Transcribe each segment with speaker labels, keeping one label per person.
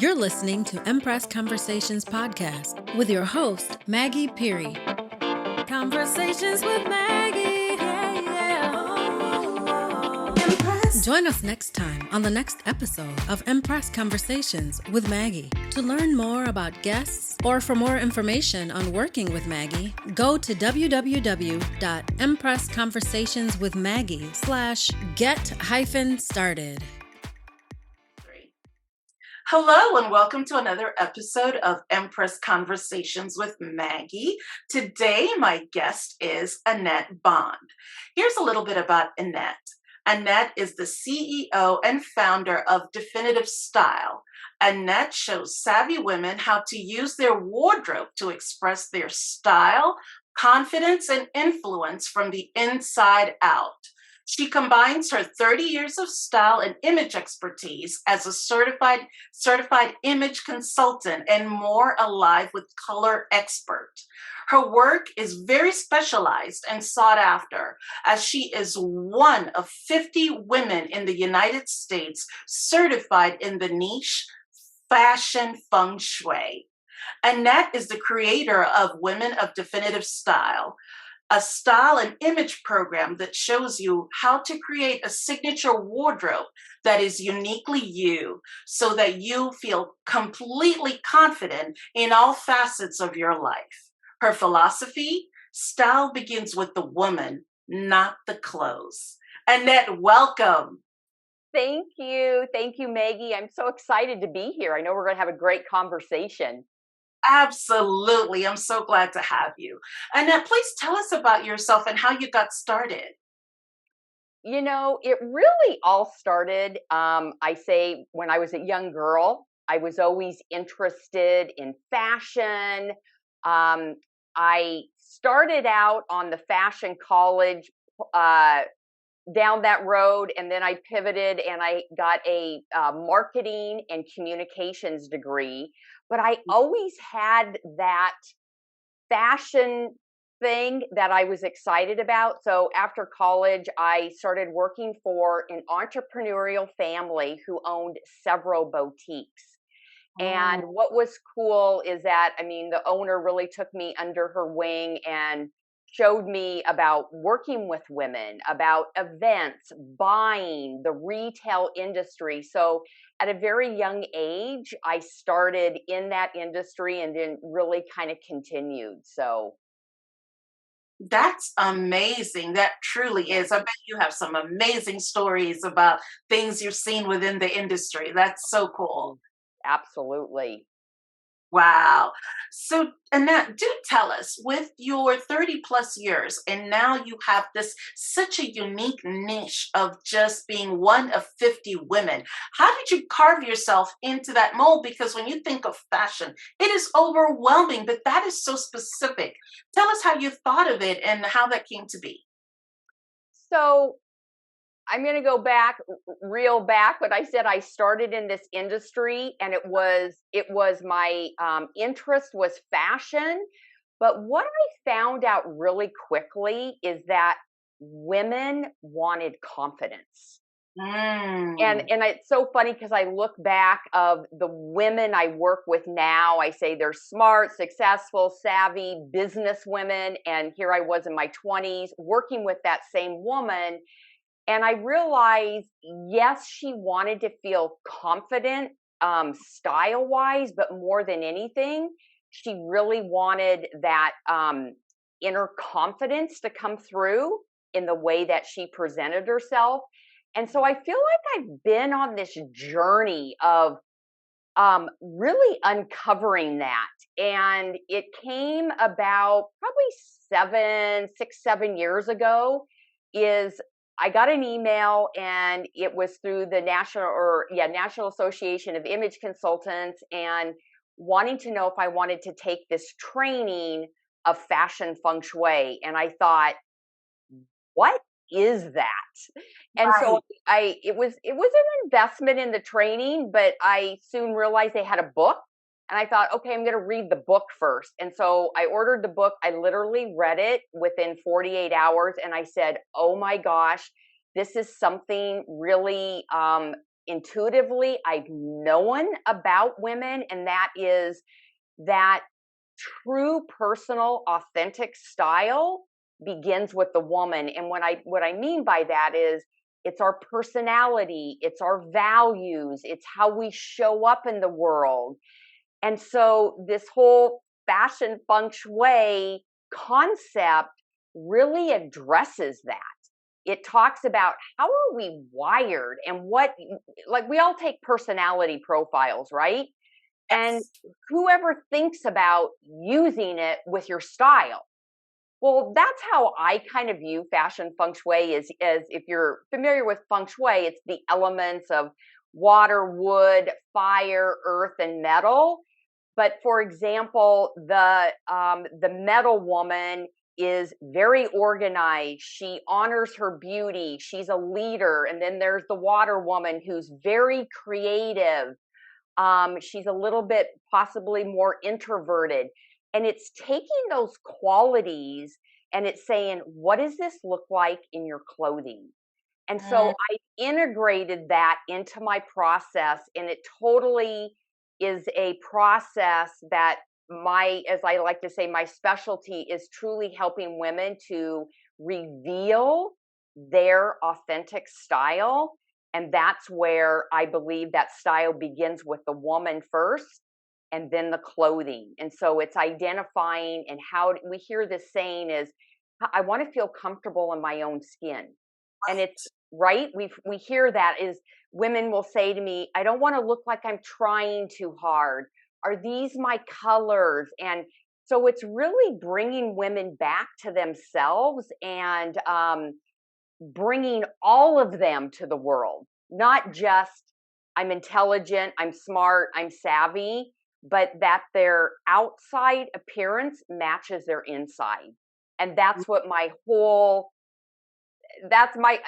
Speaker 1: You're listening to Empress Conversations podcast with your host, Maggie Peary. Conversations with Maggie. Yeah, yeah. Empress. Join us next time on the next episode of Empress Conversations with Maggie. To learn more about guests or for more information on working with Maggie, go to www.empressconversationswithmaggie.com/get-started.
Speaker 2: Hello and welcome to another episode of Empress Conversations with Maggie. Today, my guest is Annette Bond. Here's a little bit about Annette. Annette is the CEO and founder of Definitive Style. Annette shows savvy women how to use their wardrobe to express their style, confidence, and influence from the inside out. She combines her 30 years of style and image expertise as a certified image consultant and more alive with color expert. Her work is very specialized and sought after, as she is one of 50 women in the United States certified in the niche fashion Feng Shui. Annette is the creator of Women of Definitive Style, a style and image program that shows you how to create a signature wardrobe that is uniquely you so that you feel completely confident in all facets of your life. Her philosophy: style begins with the woman, not the clothes. Annette, welcome.
Speaker 3: Thank you. Thank you, Maggie. I'm so excited to be here. I know we're going to have a great conversation.
Speaker 2: Absolutely. I'm so glad to have you. Annette, please tell us about yourself and how you got started.
Speaker 3: You know, it really all started, I say, when I was a young girl. I was always interested in fashion. I started out on the fashion college down that road, and then I pivoted and I got a marketing and communications degree. But I always had that fashion thing that I was excited about. So after college, I started working for an entrepreneurial family who owned several boutiques. And what was cool is that, I mean, the owner really took me under her wing and showed me about working with women, about events, buying, the retail industry. So at a very young age, I started in that industry and then really kind of continued. So
Speaker 2: That's amazing. That truly is. I bet you have some amazing stories about things you've seen within the industry. That's so cool.
Speaker 3: absolutely.
Speaker 2: Wow. So, Annette, do tell us, with your 30 plus years, and now you have this such a unique niche of just being one of 50 women. How did you carve yourself into that mold? Because when you think of fashion, it is overwhelming, but that is so specific. Tell us how you thought of it and how that came to be.
Speaker 3: So I'm going to go back, real back. But I said I started in this industry, and it was my interest was fashion. But what I found out really quickly is that women wanted confidence. And it's so funny because I look back of the women I work with now. I say they're smart, successful, savvy business women, and here I was in my 20s working with that same woman. And I realized, yes, she wanted to feel confident, style wise, but more than anything, she really wanted that inner confidence to come through in the way that she presented herself. And so I feel like I've been on this journey of really uncovering that. And it came about probably 7 years ago. Is I got an email, and it was through the National Association of Image Consultants, and wanting to know if I wanted to take this training of fashion feng shui. And I thought, what is that? And so it was an investment in the training, but I soon realized they had a book. And I thought, okay, I'm going to read the book first. And so I ordered the book. I literally read it within 48 hours. And I said, oh my gosh, this is something really intuitively I've known about women, and that is that true personal authentic style begins with the woman. And what I mean by that is it's our personality, it's our values, it's how we show up in the world. And so this whole fashion feng shui concept really addresses that. It talks about how are we wired and what, like, we all take personality profiles, right? And
Speaker 2: Yes.
Speaker 3: whoever thinks about using it with your style. Well, that's how I kind of view fashion feng shui is, as if you're familiar with feng shui, it's the elements of water, wood, fire, earth, and metal. But for example, the metal woman is very organized. She honors her beauty. She's a leader. And then there's the water woman who's very creative. She's a little bit possibly more introverted. And it's taking those qualities and it's saying, what does this look like in your clothing? And so
Speaker 2: Mm,
Speaker 3: I integrated that into my process, and it totally is a process that as I like to say, my specialty is truly helping women to reveal their authentic style. And that's where I believe that style begins with the woman first and then the clothing. And so it's identifying, and how we hear this saying is, I want to feel comfortable in my own skin. And
Speaker 2: right.
Speaker 3: it's right. We hear that is women will say to me, I don't want to look like I'm trying too hard. Are these my colors? And so it's really bringing women back to themselves and bringing all of them to the world, not just I'm intelligent, I'm smart, I'm savvy, but that their outside appearance matches their inside. And that's what my whole that's my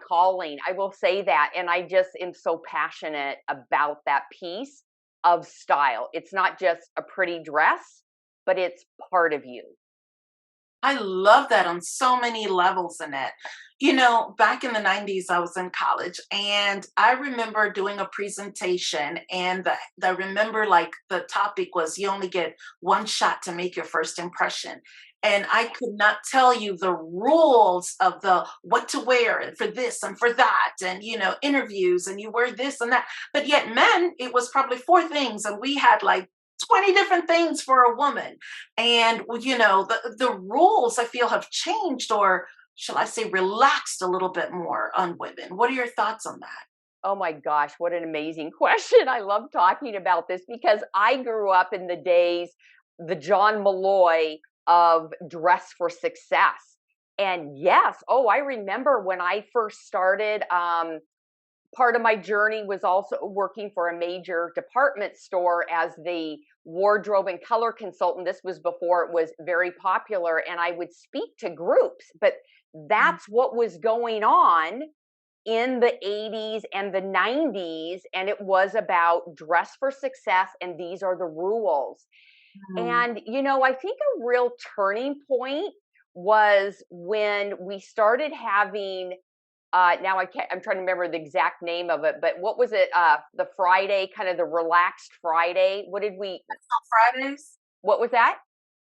Speaker 3: calling. I will say that. And I just am so passionate about that piece of style. It's not just a pretty dress, but it's part of you.
Speaker 2: I love that on so many levels, Annette. Back in the 90s, I was in college and I remember doing a presentation. And I remember, like, the topic was you only get one shot to make your first impression. And I could not tell you the rules of the what to wear for this and for that, and interviews, and you wear this and that. But yet, men, it was probably four things, and we had like 20 different things for a woman. And the rules, I feel, have changed, or shall I say relaxed a little bit more on women. What are your thoughts on that?
Speaker 3: Oh my gosh, what an amazing question. I love talking about this because I grew up in the days, the John Malloy of dress for success. And yes, oh, I remember when I first started, part of my journey was also working for a major department store as the wardrobe and color consultant. This was before it was very popular, and I would speak to groups, but
Speaker 2: Mm,
Speaker 3: that's what was going on in the 80s and the 90s. And it was about dress for success, and these are the rules.
Speaker 2: mm,
Speaker 3: And, I think a real turning point was when we started having now I'm trying to remember the exact name of it, but what was it? The Friday, kind of the relaxed Friday. What did we?
Speaker 2: Fridays,
Speaker 3: What was that?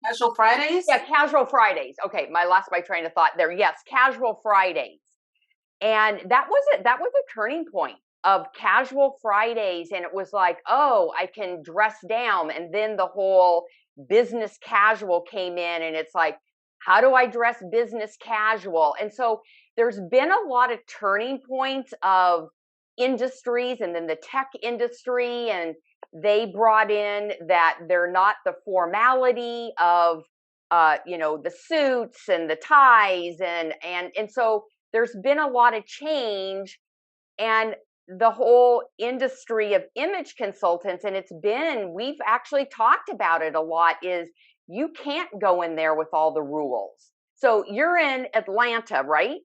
Speaker 2: casual Fridays.
Speaker 3: Yeah, casual Fridays. Okay, lost my train of thought there. Yes, casual Fridays, and that was it. That was a turning point of casual Fridays, and it was like, oh, I can dress down, and then the whole business casual came in, and it's like, how do I dress business casual? And so there's been a lot of turning points of industries, and then the tech industry, and they brought in that they're not the formality of the suits and the ties, and so there's been a lot of change. And the whole industry of image consultants, and we've actually talked about it a lot, is you can't go in there with all the rules. So you're in Atlanta, right?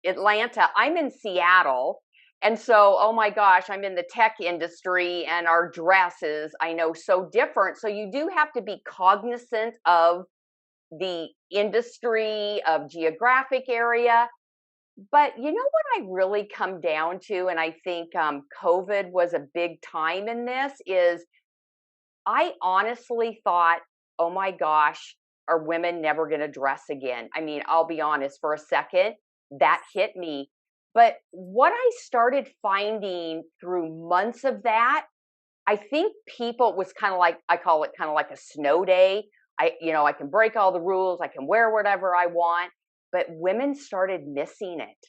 Speaker 3: Atlanta. I'm in Seattle. And so, oh my gosh, I'm in the tech industry, and our dresses, I know, so different. So you do have to be cognizant of the industry, of geographic area. But you know what I really come down to, and I think COVID was a big time in this, is I honestly thought, oh my gosh, are women never going to dress again? I mean, I'll be honest, for a second, that hit me. But what I started finding through months of that, I think people, it was kind of like, I call it kind of like a snow day. I can break all the rules, I can wear whatever I want, but women started missing it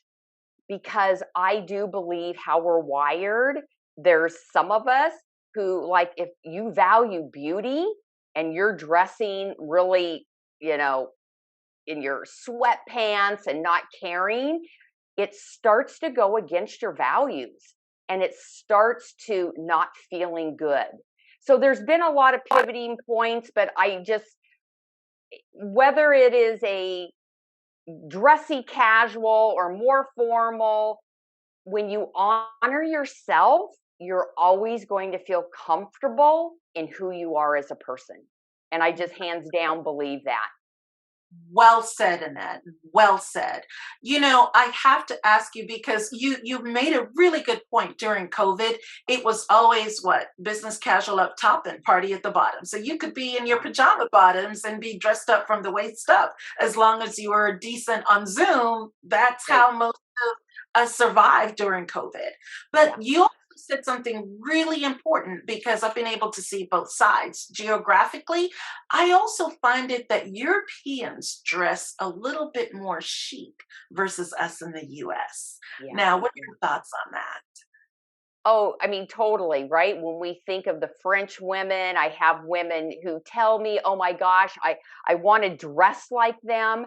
Speaker 3: because I do believe how we're wired. There's some of us who, like, if you value beauty and you're dressing really, you know, in your sweatpants and not caring, it starts to go against your values and it starts to not feeling good. So there's been a lot of pivoting points, but I just, whether it is a dressy casual or more formal, when you honor yourself, you're always going to feel comfortable in who you are as a person. And I just hands down believe that.
Speaker 2: Well said, Annette. Well said. I have to ask you because you made a really good point during COVID. It was always what? Business casual up top and party at the bottom. So you could be in your pajama bottoms and be dressed up from the waist up. As long as you were decent on Zoom, that's
Speaker 3: Right.
Speaker 2: how most of us survived during COVID. But
Speaker 3: Yeah.
Speaker 2: you also said something really important because I've been able to see both sides. Geographically, I also find it that Europeans dress a little bit more chic versus us in the US.
Speaker 3: Yeah.
Speaker 2: Now, what are your thoughts on that?
Speaker 3: Oh, I mean, totally, right? When we think of the French women, I have women who tell me, "Oh my gosh, I want to dress like them."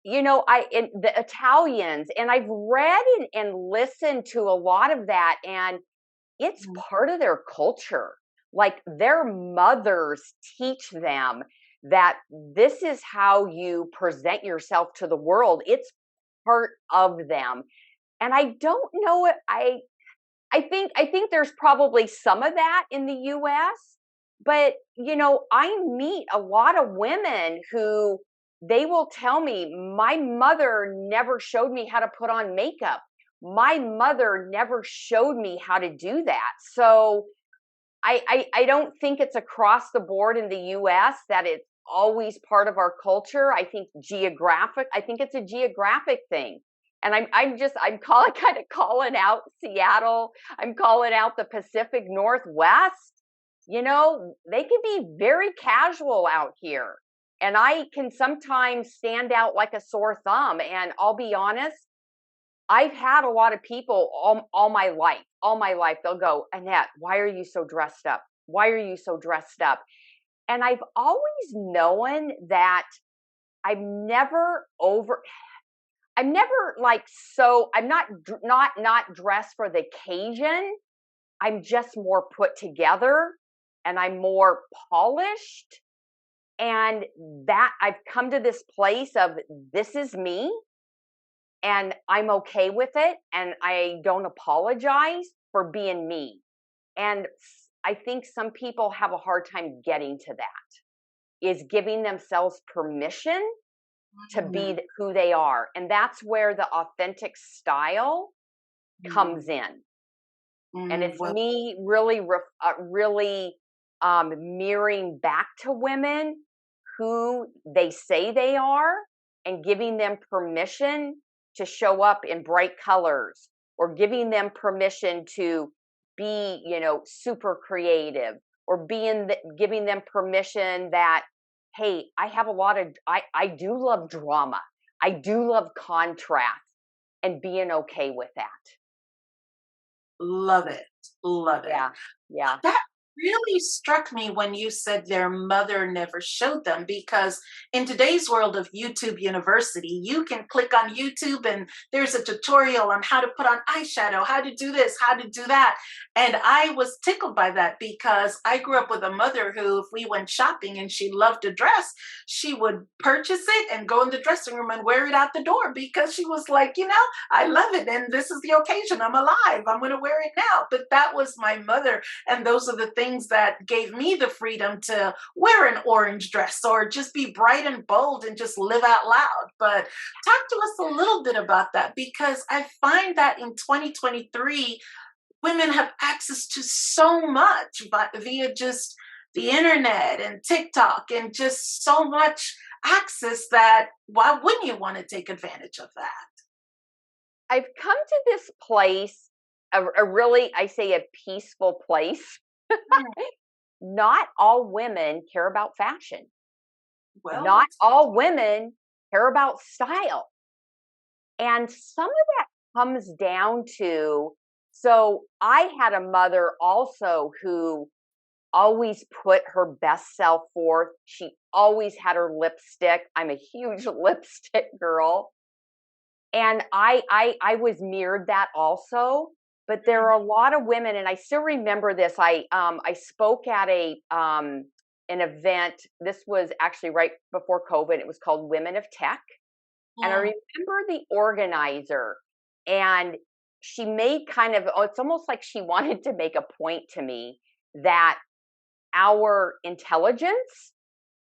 Speaker 3: And the Italians, and I've read and listened to a lot of that, and it's
Speaker 2: Mm,
Speaker 3: part of their culture. Like their mothers teach them that this is how you present yourself to the world. It's part of them. And I don't know it. I think there's probably some of that in the US, but I meet a lot of women who they will tell me my mother never showed me how to put on makeup. My mother never showed me how to do that. So I don't think it's across the board in the US that it's always part of our culture. I think it's a geographic thing. And I'm calling kind of calling out Seattle. I'm calling out the Pacific Northwest. They can be very casual out here. And I can sometimes stand out like a sore thumb. And I'll be honest, I've had a lot of people all my life, they'll go, Annette, why are you so dressed up? Why are you so dressed up? And I've always known that I'm never over, I'm never like, so I'm not dressed for the occasion. I'm just more put together and I'm more polished. And that I've come to this place of this is me and I'm okay with it and I don't apologize for being me. And I think some people have a hard time getting to that, is giving themselves permission to be
Speaker 2: mm,
Speaker 3: who they are. And that's where the authentic style comes
Speaker 2: mm,
Speaker 3: in. And
Speaker 2: mm.
Speaker 3: it's
Speaker 2: Well,
Speaker 3: me really mirroring back to women who they say they are and giving them permission to show up in bright colors or giving them permission to be, super creative or giving them permission that, hey, I do love drama. I do love contrast and being okay with that.
Speaker 2: love it. Love it.
Speaker 3: Yeah. Yeah.
Speaker 2: That really struck me when you said their mother never showed them because in today's world of YouTube University, you can click on YouTube and there's a tutorial on how to put on eyeshadow, how to do this, how to do that. And I was tickled by that because I grew up with a mother who, if we went shopping and she loved to dress, she would purchase it and go in the dressing room and wear it out the door because she was like, I love it. And this is the occasion. I'm alive. I'm going to wear it now. But that was my mother. And those are the things things that gave me the freedom to wear an orange dress or just be bright and bold and just live out loud. But talk to us a little bit about that, because I find that in 2023, women have access to so much via just the internet and TikTok and just so much access that why wouldn't you want to take advantage of that?
Speaker 3: I've come to this place, a really, I say, a peaceful place.
Speaker 2: Mm.
Speaker 3: Not all women care about fashion.
Speaker 2: Well,
Speaker 3: Not all women care about style. And some of that comes down to, so I had a mother also who always put her best self forth. She always had her lipstick. I'm a huge lipstick girl. And I was mirrored that also. But there are a lot of women, and I still remember this. I spoke at an event. This was actually right before COVID. It was called Women of Tech. And I
Speaker 2: mm,
Speaker 3: remember the organizer, and she made kind of, oh, it's almost like she wanted to make a point to me that our intelligence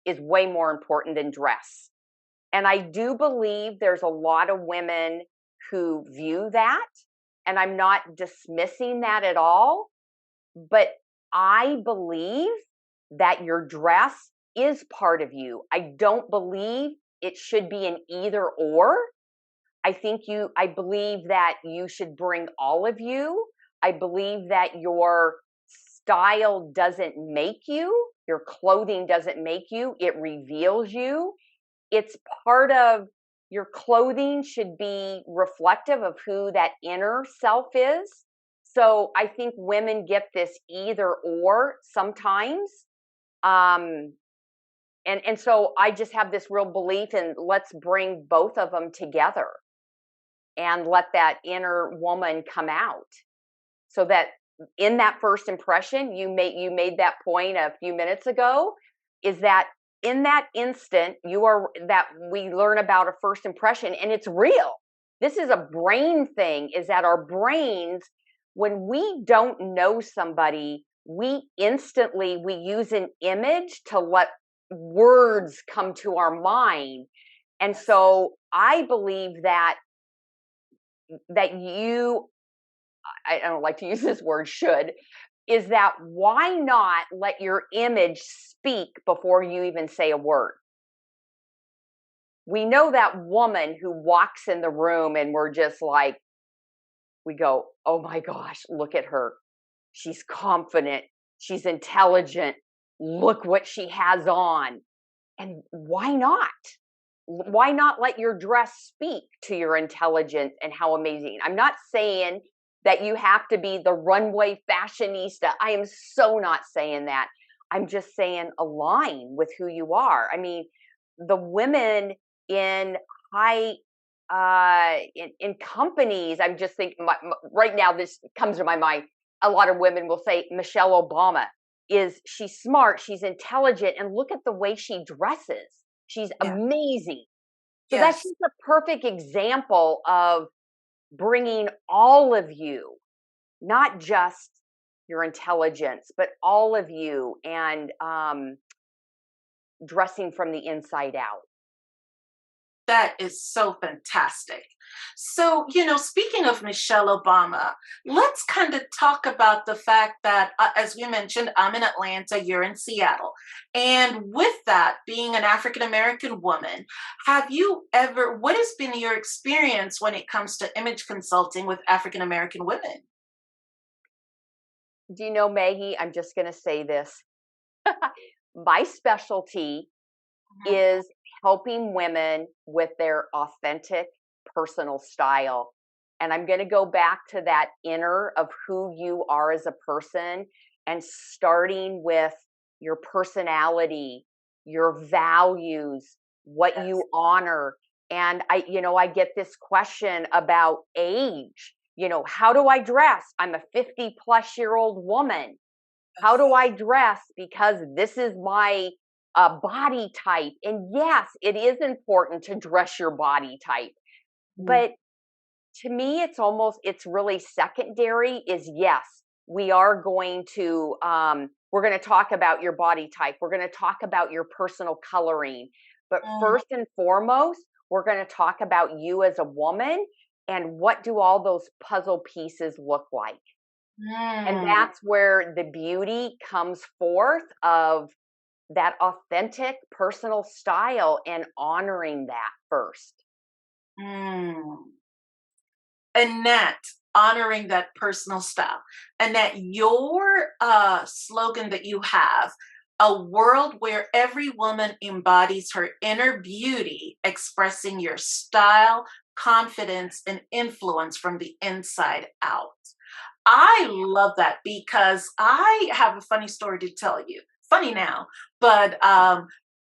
Speaker 3: is way more important than dress. And I do believe there's a lot of women who view that, and I'm not dismissing that at all. But I believe that your dress is part of you. I don't believe it should be an either or. I believe that you should bring all of you. I believe that your style doesn't make you, your clothing doesn't make you, it reveals you. It's part of your clothing should be reflective of who that inner self is. So I think women get this either or sometimes. And so I just have this real belief in let's bring both of them together and let that inner woman come out, so that in that first impression you made that point a few minutes ago, is that in that instant that we learn about a first impression, and it's real. This is a brain thing, is that our brains, when we don't know somebody, we use an image to let words come to our mind. And so I believe that you, I don't like to use this word should, is that why not let your image speak before you even say a word? We know that woman who walks in the room and we're just like, we go, oh my gosh, look at her. She's confident. She's intelligent. Look what she has on. And why not? Why not let your dress speak to your intelligence and how amazing? I'm not saying that you have to be the runway fashionista. I am so not saying that. I'm just saying align with who you are. I mean, the women in high in companies, I'm just thinking right now, this comes to my mind. A lot of women will say Michelle Obama she's smart, she's intelligent, and look at the way she dresses. She's amazing. So that's
Speaker 2: yes.
Speaker 3: just a perfect example of bringing all of you, not just your intelligence, but all of you, and dressing from the inside out.
Speaker 2: That is so fantastic. So, speaking of Michelle Obama, let's kind of talk about the fact that, as we mentioned, I'm in Atlanta, you're in Seattle. And with that, being an African American woman, what has been your experience when it comes to image consulting with African American women?
Speaker 3: Do you know, Maggie, I'm just going to say this. My specialty
Speaker 2: Mhm.
Speaker 3: is helping women with their authentic personal style. And I'm going to go back to that inner of who you are as a person, and starting with your personality, your values, what
Speaker 2: Yes.
Speaker 3: you honor. And I get this question about age. How do I dress? I'm a 50-plus-year-old woman. How do I dress? Because this is my body type. And yes, it is important to dress your body type.
Speaker 2: Mm.
Speaker 3: But to me, it's really secondary. Is yes, we are going to we're going to talk about your body type. We're going to talk about your personal coloring. But
Speaker 2: Mm,
Speaker 3: first and foremost, we're going to talk about you as a woman and what do all those puzzle pieces look like. And
Speaker 2: mm,
Speaker 3: that's where the beauty comes forth of that authentic personal style and honoring that first.
Speaker 2: mm. Annette, honoring that personal style. Annette, your slogan that you have, a world where every woman embodies her inner beauty, expressing your style, confidence, and influence from the inside out. I love that because I have a funny story to tell you. Funny now, but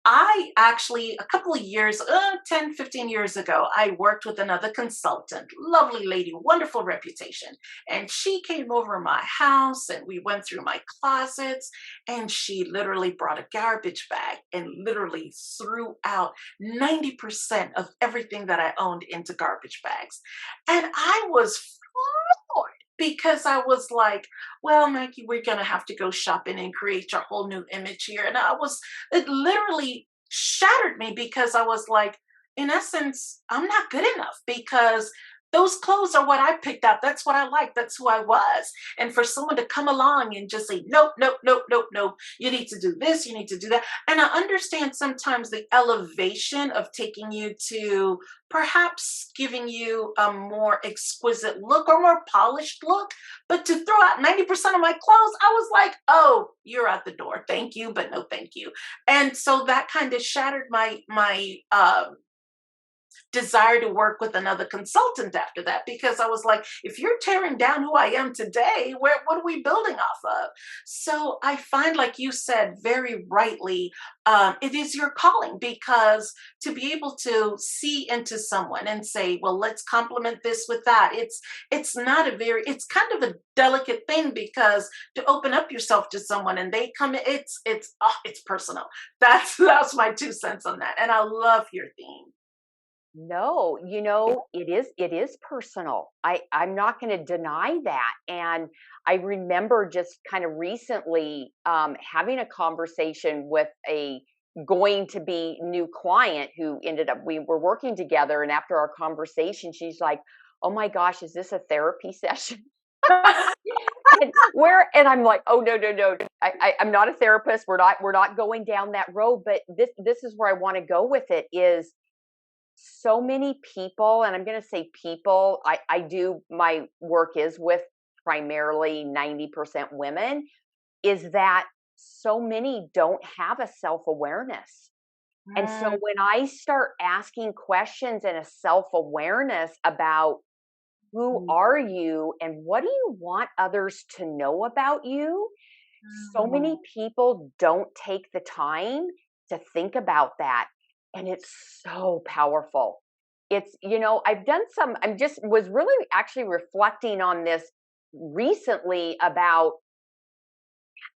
Speaker 2: I actually, a couple of years, 10, 15 years ago, I worked with another consultant, lovely lady, wonderful reputation. And she came over my house and we went through my closets and she literally brought a garbage bag and literally threw out 90% of everything that I owned into garbage bags. And I was floored because I was like, well, Maggie, we're going to have to go shopping and create your whole new image here. And it literally shattered me because I was like, in essence, I'm not good enough because those clothes are what I picked out. That's what I like. That's who I was. And for someone to come along and just say, nope, nope, nope, nope, nope, you need to do this, you need to do that. And I understand sometimes the elevation of taking you to perhaps giving you a more exquisite look or more polished look. But to throw out 90% of my clothes, I was like, oh, you're out the door. Thank you, but no thank you. And so that kind of shattered my desire to work with another consultant after that because I was like, if you're tearing down who I am today, what are we building off of? So I find, like you said very rightly, it is your calling because to be able to see into someone and say, well, let's complement this with that. It's not a very, it's kind of a delicate thing because to open up yourself to someone and they come, it's personal. That's my 2 cents on that, and I love your theme.
Speaker 3: No, it is personal. I'm not going to deny that. And I remember just kind of recently having a conversation with a going to be new client who ended up, we were working together. And after our conversation, she's like, oh my gosh, is this a therapy session? And I'm like, oh no, no, no. I'm not a therapist. We're not going down that road. But this is where I want to go with it is so many people, and I'm going to say people, I do, my work is with primarily 90% women, is that so many don't have a self-awareness. And so
Speaker 2: Mm,
Speaker 3: when I start asking questions and a self-awareness about who
Speaker 2: mm,
Speaker 3: are you and what do you want others to know about you, so
Speaker 2: mm.
Speaker 3: many people don't take the time to think about that. And it's so powerful. I've done I'm just was really actually reflecting on this recently about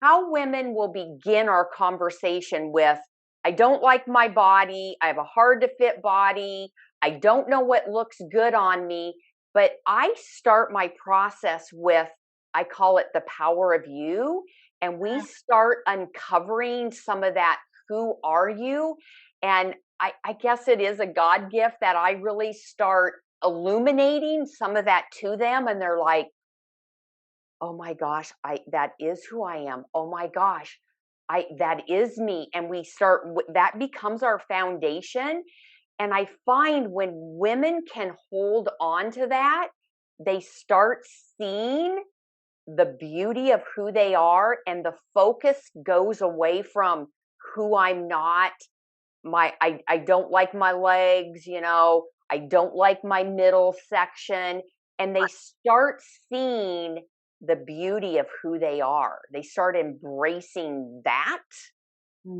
Speaker 3: how women will begin our conversation with, I don't like my body. I have a hard to fit body. I don't know what looks good on me. But I start my process with, I call it the power of you. And we start uncovering some of that. Who are you? And I guess it is a God gift that I really start illuminating some of that to them. And they're like, oh my gosh, that is who I am. Oh my gosh, that is me. And we start that becomes our foundation. And I find when women can hold on to that, they start seeing the beauty of who they are, and the focus goes away from who I'm not. I don't like my legs, I don't like my middle section. And they start seeing the beauty of who they are. They start embracing that.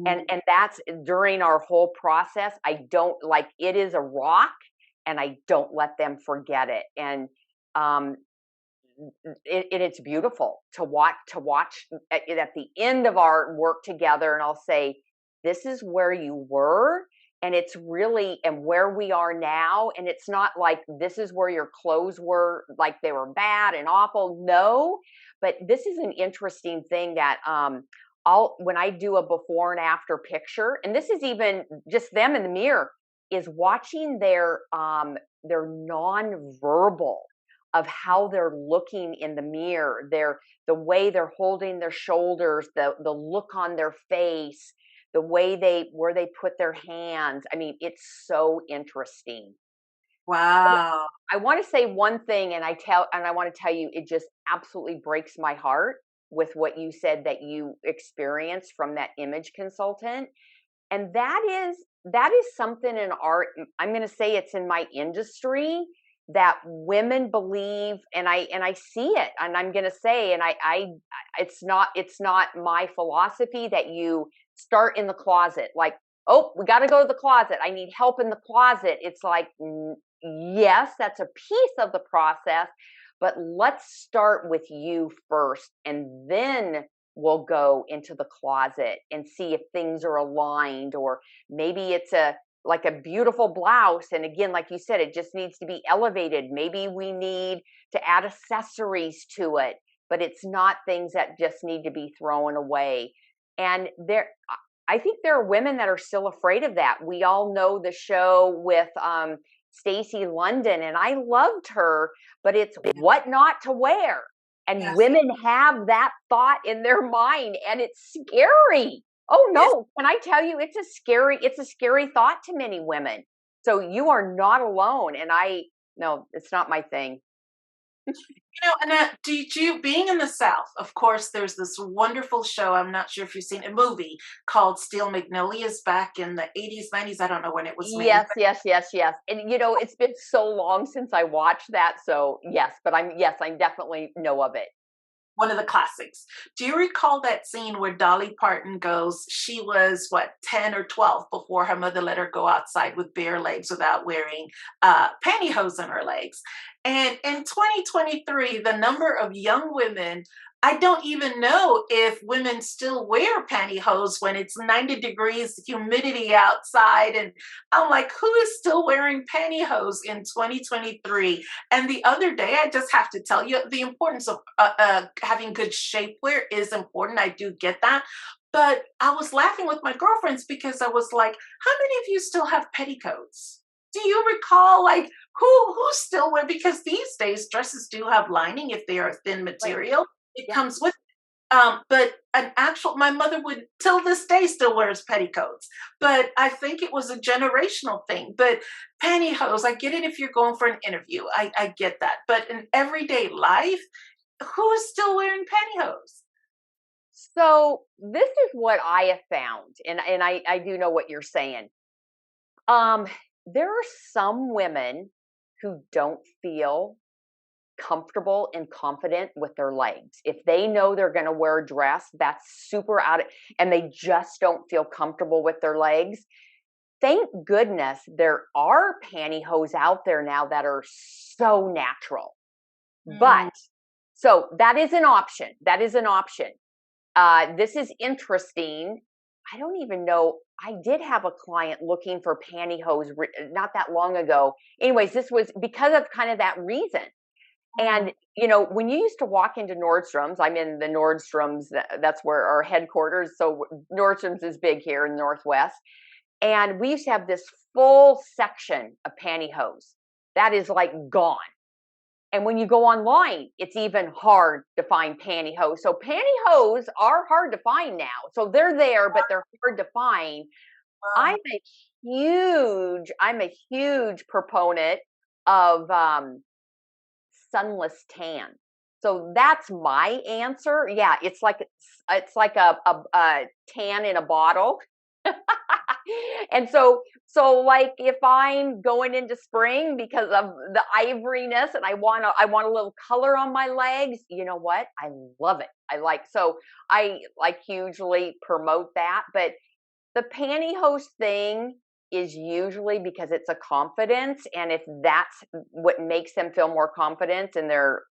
Speaker 3: And
Speaker 2: Mm.
Speaker 3: and that's during our whole process. I don't like, it is a rock, and I don't let them forget it. And um it's beautiful to watch at the end of our work together, and I'll say, this is where you were, and it's really, and where we are now. And it's not like this is where your clothes were, like they were bad and awful. No, But this is an interesting thing that I'll when I do a before and after picture, and this is even just them in the mirror, is watching their nonverbal of how they're looking in the mirror, the way they're holding their shoulders, the look on their face, the way where they put their hands. I mean, it's so interesting.
Speaker 2: Wow.
Speaker 3: I want to say one thing, and I want to tell you, it just absolutely breaks my heart with what you said that you experienced from that image consultant. And that is something in art. I'm going to say it's in my industry that women believe, and I see it, and I'm going to say, and I it's not my philosophy that you start in the closet. Like, oh, we got to go to the closet. I need help in the closet. It's like, yes, that's a piece of the process, but let's start with you first, and then we'll go into the closet and see if things are aligned, or maybe it's like a beautiful blouse. And again, like you said, it just needs to be elevated. Maybe we need to add accessories to it, but it's not things that just need to be thrown away. And I think there are women that are still afraid of that. We all know the show with Stacey London, and I loved her, but it's what not to wear. And
Speaker 2: Yes.
Speaker 3: women have that thought in their mind, and it's scary. Oh no,
Speaker 2: Yes.
Speaker 3: can I tell you, it's a scary thought to many women. So you are not alone. And no, it's not my thing.
Speaker 2: Annette, did you, being in the South, of course, there's this wonderful show, I'm not sure if you've seen a movie called Steel Magnolias back in the 80s, 90s. I don't know when it was made.
Speaker 3: Yes. And it's been so long since I watched that. So yes, but I definitely know of it.
Speaker 2: One of the classics. Do you recall that scene where Dolly Parton goes, she was what, 10 or 12 before her mother let her go outside with bare legs without wearing pantyhose on her legs? And in 2023, the number of young women, I don't even know if women still wear pantyhose when it's 90 degrees humidity outside. And I'm like, who is still wearing pantyhose in 2023? And the other day, I just have to tell you, the importance of having good shapewear is important. I do get that. But I was laughing with my girlfriends because I was like, how many of you still have petticoats? Do you recall, like, who still wear? Because these days dresses do have lining if they are a thin material. It comes with but my mother would till this day still wears petticoats, but I think it was a generational thing. But pantyhose, I get it if you're going for an interview, I get that, but in everyday life, who is still wearing pantyhose?
Speaker 3: So this is what I have found, and I do know what you're saying. There are some women who don't feel comfortable and confident with their legs. If they know they're going to wear a dress that's super and they just don't feel comfortable with their legs, thank goodness there are pantyhose out there now that are so natural. But so that is an option. This is interesting. I don't even know. I did have a client looking for pantyhose not that long ago. Anyways, this was because of kind of that reason. And, when you used to walk into Nordstrom's, I'm in the Nordstrom's, that's where our headquarters. So Nordstrom's is big here in the Northwest. And we used to have this full section of pantyhose that is like gone. And when you go online, it's even hard to find pantyhose. So pantyhose are hard to find now. So they're there, but they're hard to find. I'm a huge proponent of sunless tan. So that's my answer. Yeah, it's like a tan in a bottle. And so like if I'm going into spring because of the ivoryness and I want a little color on my legs, you know what? I love it. I hugely promote that. But the pantyhose thing is usually because it's a confidence, and if that's what makes them feel more confident in their,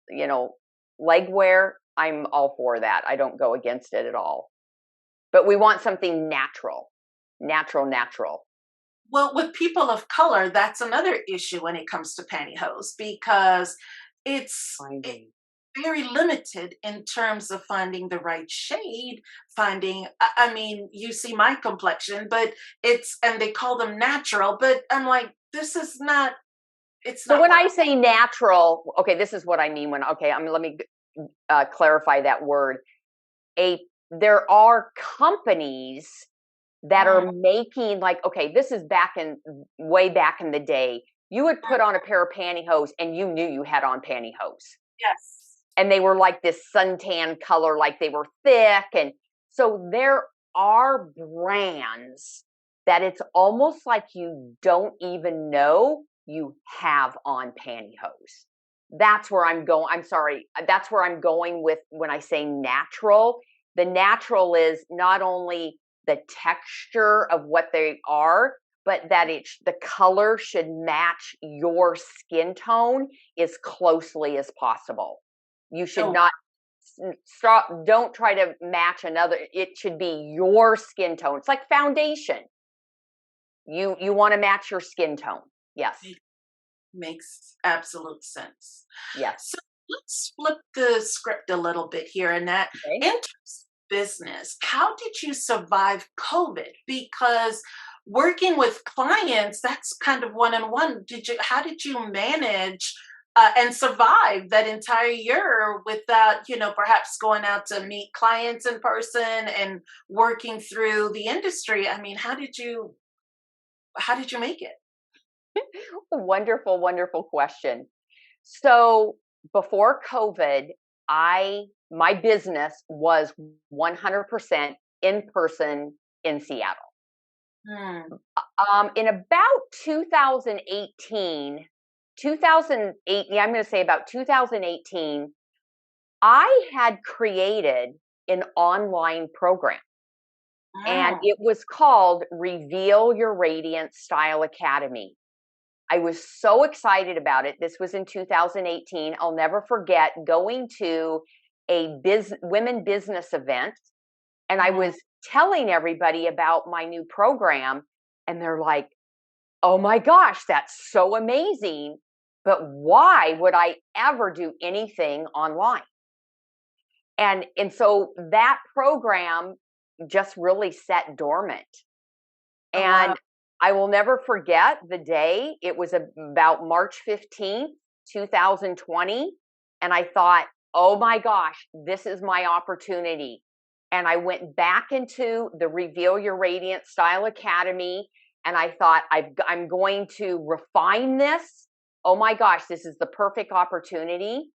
Speaker 3: leg wear, I'm all for that. I don't go against it at all. But we want something natural.
Speaker 2: Well, with people of color, that's another issue when it comes to pantyhose, because it's very limited in terms of finding the right shade, finding, I mean, you see my complexion, but and they call them natural, but I'm like, this is not, it's
Speaker 3: So
Speaker 2: not
Speaker 3: when
Speaker 2: what
Speaker 3: I say natural, okay, this is what I mean when, okay, let me clarify that word. There are companies that
Speaker 2: I,
Speaker 3: are making, like, okay, this is way back in the day. You would put on a pair of pantyhose and you knew you had on pantyhose.
Speaker 2: yes.
Speaker 3: And they were like this suntan color, like they were thick. And so there are brands that it's almost like you don't even know you have on pantyhose. That's where I'm going. I'm sorry. That's where I'm going with when I say natural. The natural is not only the texture of what they are, but that the color should match your skin tone as closely as possible. You should
Speaker 2: Oh,
Speaker 3: not stop. Don't try to match another. It should be your skin tone. It's like foundation. You want to match your skin tone. Yes.
Speaker 2: it makes absolute sense.
Speaker 3: Yes.
Speaker 2: So let's flip the script a little bit here, and that
Speaker 3: Okay.
Speaker 2: in terms of business, how did you survive COVID? Because working with clients, that's kind of one on one. How did you manage and survive that entire year without, perhaps going out to meet clients in person and working through the industry? I mean, how did you make it?
Speaker 3: Wonderful, wonderful question. So before COVID, my business was 100% in person in Seattle.
Speaker 2: Hmm.
Speaker 3: In about 2018, 2008, yeah, I'm going to say about 2018, I had created an online program, and
Speaker 2: Oh,
Speaker 3: it was called Reveal Your Radiant Style Academy. I was so excited about it. This was in 2018. I'll never forget going to a women business event, and I
Speaker 2: mm,
Speaker 3: was telling everybody about my new program, and they're like, "Oh my gosh, that's so amazing. But why would I ever do anything online?" And so that program just really sat dormant.
Speaker 2: oh, wow.
Speaker 3: And I will never forget the day. It was about March 15th, 2020. And I thought, oh my gosh, this is my opportunity. And I went back into the Reveal Your Radiant Style Academy. And I thought, I'm going to refine this. Oh my gosh, this is the perfect opportunity.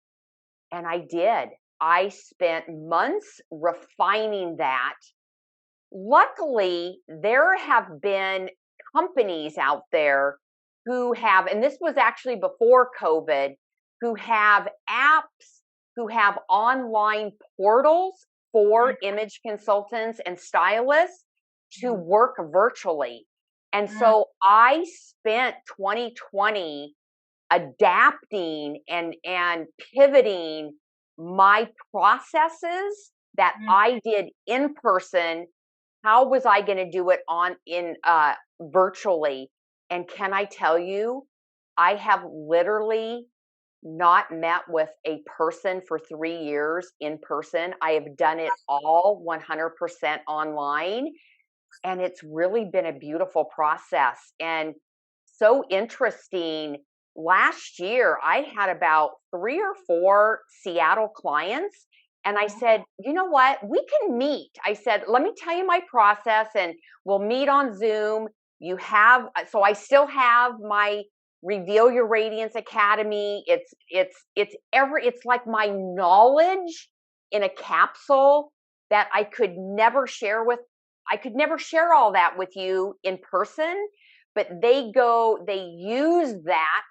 Speaker 3: And I did. I spent months refining that. Luckily, there have been companies out there who have, and this was actually before COVID, who have apps, who have online portals for image consultants and stylists to
Speaker 2: Mhm,
Speaker 3: work virtually. And
Speaker 2: mhm,
Speaker 3: so I spent 2020 adapting and pivoting my processes that
Speaker 2: mhm.
Speaker 3: I did in person. How was I going to do it on in virtually? And can I tell you, I have literally not met with a person for 3 years in person. I have done it all 100% online, and it's really been a beautiful process and so interesting. Last year, I had about 3 or 4 Seattle clients. And I said, you know what? We can meet. I said, let me tell you my process and we'll meet on Zoom. So I still have my Reveal Your Radiance Academy. It's like my knowledge in a capsule that I could never share all that with you in person, but they use that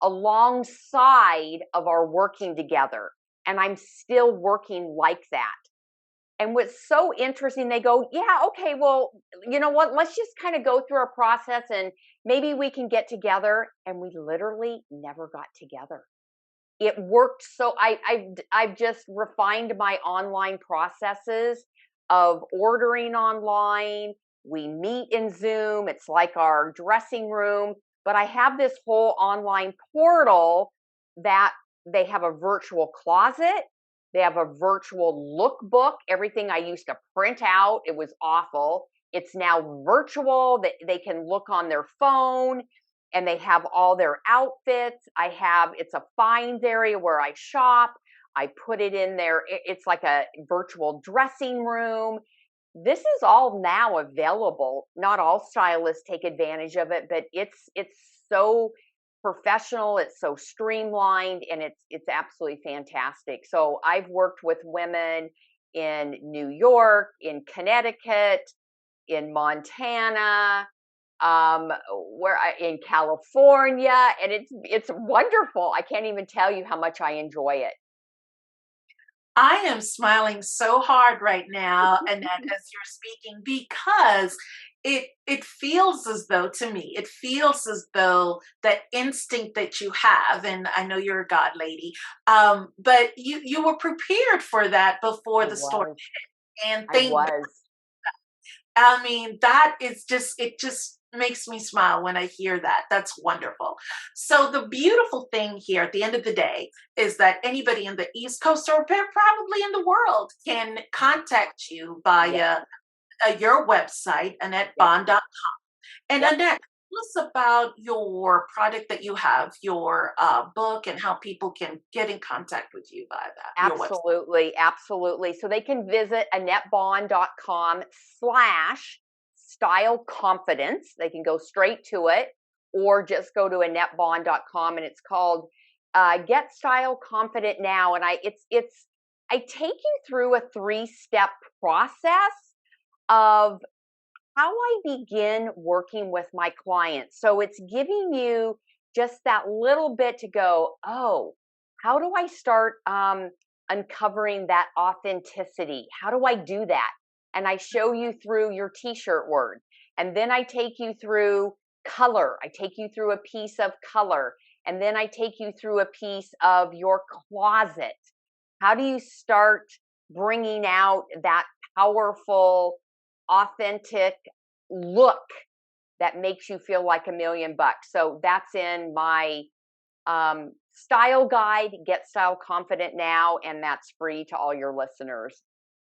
Speaker 3: alongside of our working together. And I'm still working like that. And what's so interesting, they go, yeah, okay, well, you know what? Let's just kind of go through our process and maybe we can get together. And we literally never got together. It worked. So I've just refined my online processes of ordering online. We meet in Zoom. It's like our dressing room, but I have this whole online portal that They have a virtual closet. They have a virtual lookbook. Everything I used to print out, it was awful. It's now virtual. They can look on their phone, and they have all their outfits. It's a finds area where I shop. I put it in there. It's like a virtual dressing room. This is all now available. Not all stylists take advantage of it, but it's so professional, it's so streamlined, and it's absolutely fantastic. So I've worked with women in New York, in Connecticut, in Montana, in California, and it's wonderful. I can't even tell you how much I enjoy it.
Speaker 2: I am smiling so hard right now, Annette, as you're speaking, because it feels as though, to me, it feels as though that instinct that you have, and I know you're a God lady, but you were prepared for that before
Speaker 3: I
Speaker 2: the storm
Speaker 3: was.
Speaker 2: hit, and
Speaker 3: I was.
Speaker 2: I mean, that is it just makes me smile when I hear that. That's wonderful. So, the beautiful thing here at the end of the day is that anybody in the East Coast or probably in the world can contact you
Speaker 3: Yes.
Speaker 2: via your website,
Speaker 3: Yep.
Speaker 2: AnnetteBond.com. And
Speaker 3: Yep.
Speaker 2: Annette, tell us about your product that you have, your book, and how people can get in contact with you via that, your website.
Speaker 3: Absolutely, absolutely. So they can visit AnnetteBond.com/style confidence. They can go straight to it, or just go to AnnetteBond.com, and it's called Get Style Confident Now. And I take you through a 3-step process of how I begin working with my clients. So it's giving you just that little bit to go, oh, how do I start uncovering that authenticity? How do I do that? And I show you through your t-shirt word. And then I take you through color. I take you through a piece of color. And then I take you through a piece of your closet. How do you start bringing out that powerful, authentic look that makes you feel like $1,000,000? So that's in my style guide, Get Style Confident Now, and that's free to all your listeners.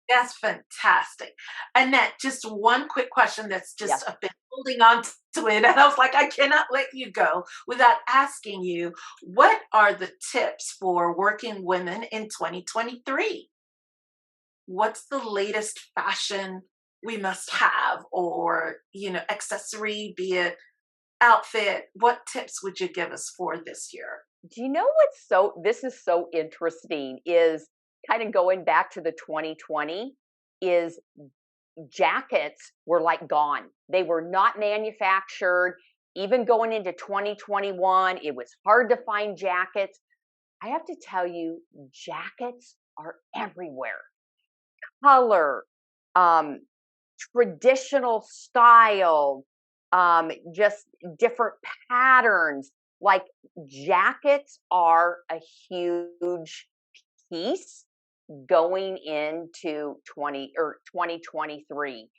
Speaker 2: That's fantastic. Annette, just one quick question that's
Speaker 3: Yes.
Speaker 2: just I've been holding on to it. And I was like, I cannot let you go without asking you, what are the tips for working women in 2023? What's the latest fashion we must have, or, accessory, be it outfit? What tips would you give us for this year?
Speaker 3: Do you know this is so interesting, is kind of going back to the 2020, is jackets were like gone. They were not manufactured. Even going into 2021, it was hard to find jackets. I have to tell you, jackets are everywhere. Color, um, traditional style, just different patterns. Like, jackets are a huge piece going into 2023.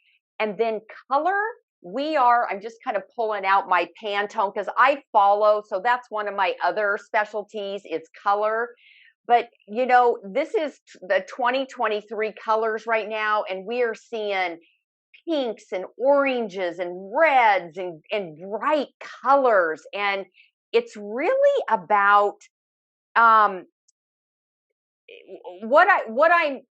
Speaker 3: And then color, I'm just kind of pulling out my Pantone because I follow. So that's one of my other specialties is color. But this is the 2023 colors right now, and we are seeing pinks and oranges and reds and bright colors. And it's really about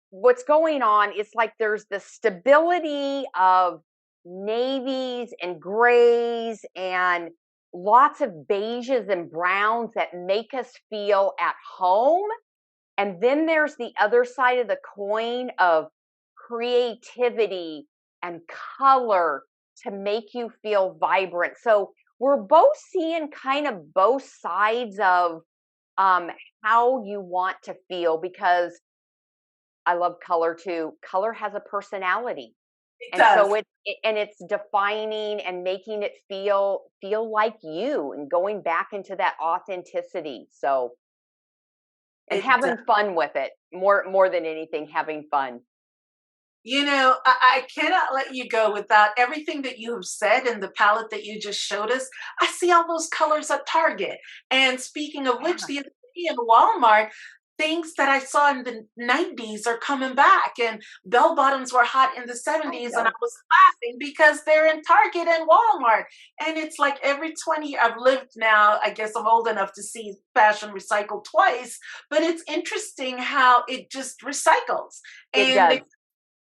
Speaker 3: what's going on is like there's the stability of navies and grays and lots of beiges and browns that make us feel at home. And then there's the other side of the coin of creativity and color to make you feel vibrant. So we're both seeing kind of both sides of how you want to feel, because I love color too. Color has a personality.
Speaker 2: It
Speaker 3: And
Speaker 2: does.
Speaker 3: so it's defining and making it feel like you, and going back into that authenticity. So, and
Speaker 2: It does.
Speaker 3: having fun with it, more than anything, having fun.
Speaker 2: I cannot let you go without everything that you have said and the palette that you just showed us. I see all those colors at Target. And speaking of which,
Speaker 3: Yeah.
Speaker 2: the other day in Walmart, things that I saw in the 90s are coming back, and bell bottoms were hot in the 70s, and I was laughing because they're in Target and Walmart. And it's like every 20, I've lived now, I guess I'm old enough to see fashion recycled twice, but it's interesting how it just recycles.
Speaker 3: It
Speaker 2: And
Speaker 3: does.
Speaker 2: they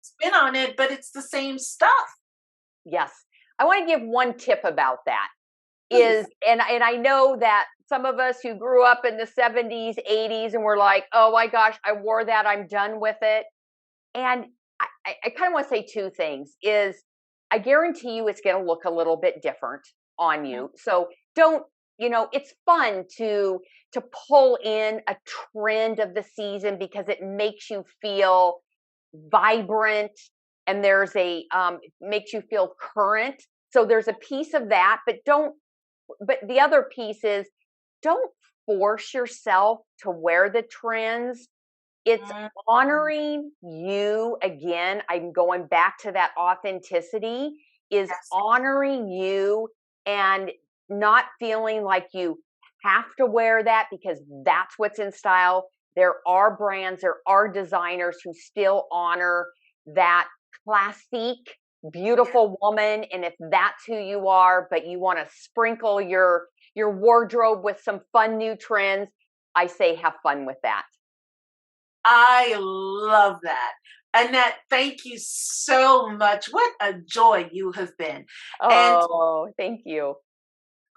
Speaker 2: spin on it, but it's the same stuff.
Speaker 3: Yes. I want to give one tip about that
Speaker 2: Please.
Speaker 3: is, and I know that some of us who grew up in the 70s, 80s, and we're like, oh my gosh, I wore that, I'm done with it. And I kind of want to say two things is I guarantee you it's going to look a little bit different on you. So don't, it's fun to pull in a trend of the season because it makes you feel vibrant and there's makes you feel current. So there's a piece of that, but the other piece is don't force yourself to wear the trends. It's honoring you. Again, I'm going back to that authenticity is honoring you and not feeling like you have to wear that because that's what's in style. There are brands, there are designers who still honor that classic, beautiful woman. And if that's who you are, but you want to sprinkle your wardrobe with some fun new trends, I say have fun with that.
Speaker 2: I love that. Annette, thank you so much. What a joy you have been.
Speaker 3: Oh, thank you.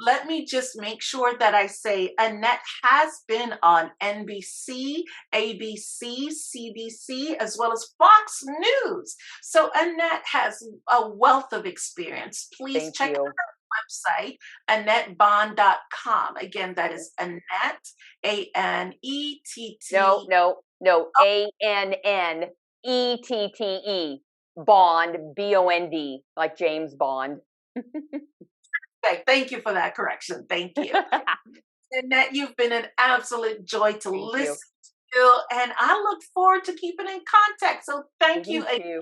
Speaker 2: Let me just make sure that I say Annette has been on NBC, ABC, CBC, as well as Fox News. So Annette has a wealth of experience. Please check out her website, AnnetteBond.com. Again, that is Annette, A-N-E-T-T.
Speaker 3: No, ANNETTE, Bond, BOND, like James Bond.
Speaker 2: Okay, thank you for that correction. Thank you. Annette, you've been an absolute joy to listen to, and I look forward to keeping in contact. So thank you again.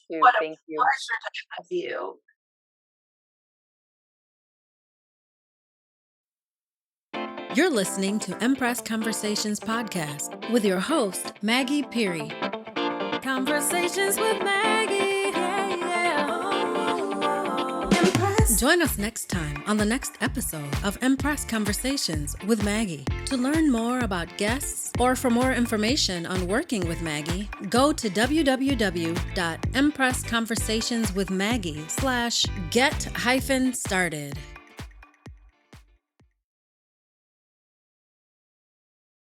Speaker 2: What a pleasure to have you.
Speaker 1: You're listening to Empress Conversations podcast with your host, Maggie Peary. Conversations with Maggie. Join us next time on the next episode of Empress Conversations with Maggie. To learn more about guests or for more information on working with Maggie, go to www.empressconversationswithmaggie.com/get-started.